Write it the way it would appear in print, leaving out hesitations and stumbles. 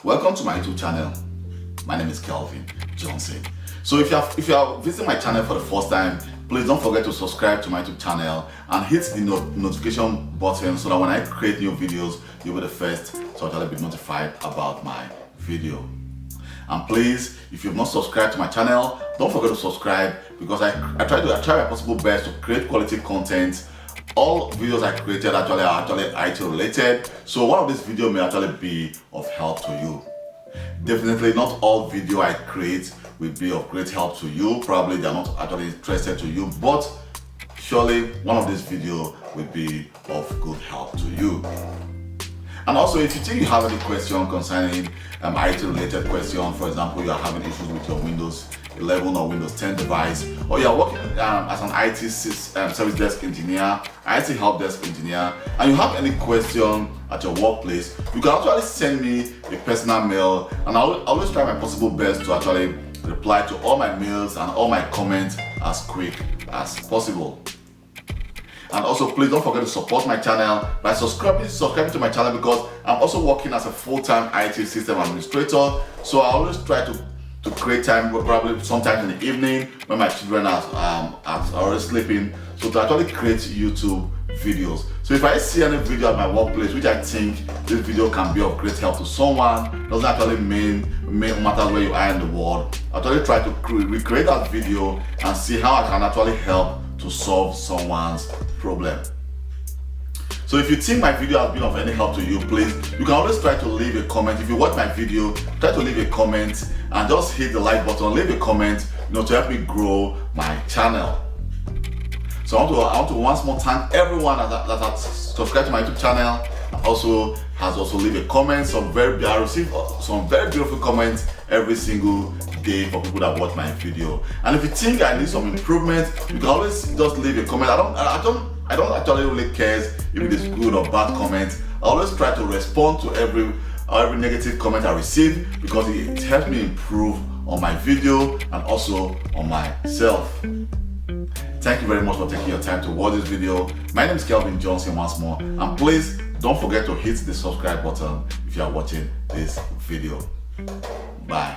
Welcome to my YouTube channel. My name is Kelvin Johnson. So if you are visiting my channel for the first time, please don't forget to subscribe to my YouTube channel and hit the notification button so that when I create new videos, you'll be the first to actually be notified about my video. And please, if you've not subscribed to my channel, don't forget to subscribe, because I try my possible best to create quality content. All videos I created are actually IT related, so one of these videos may actually be of help to you. Definitely not all video I create will be of great help to you. Probably they're not actually interested to you, but surely one of these videos will be of good help to you. And also, if you think you have any question concerning IT related question, for example, you are having issues with your Windows 11 or Windows 10 device, or you are working as an IT service desk engineer, IT help desk engineer, and you have any question at your workplace, you can actually send me a personal mail, and I'll always try my possible best to actually reply to all my mails and all my comments as quick as possible. And also, please don't forget to support my channel by subscribing to my channel, because I'm also working as a full-time IT system administrator. So I always try to create time, probably sometimes in the evening when my children are already sleeping, so to actually create YouTube videos. So if I see any video at my workplace which I think this video can be of great help to someone, doesn't actually mean no matter where you are in the world, I actually try to recreate that video and see how I can actually help to solve someone's problem. So if you think my video has been of any help to you, please, you can always try to leave a comment. If you watch my video, try to leave a comment and just hit the like button, leave a comment, to help me grow my channel. So I want to once more thank everyone that has subscribed to my YouTube channel, and also has leave a comment. I receive some very beautiful comments every single day for people that watch my video. And if you think I need some improvement, you can always just leave a comment. I don't actually really care if it is good or bad comment. I always try to respond to every negative comment I receive, because it helps me improve on my video and also on myself. Thank you very much for taking your time to watch this video. My name is Kelvin Johnson once more, and please don't forget to hit the subscribe button if you are watching this video. Bye.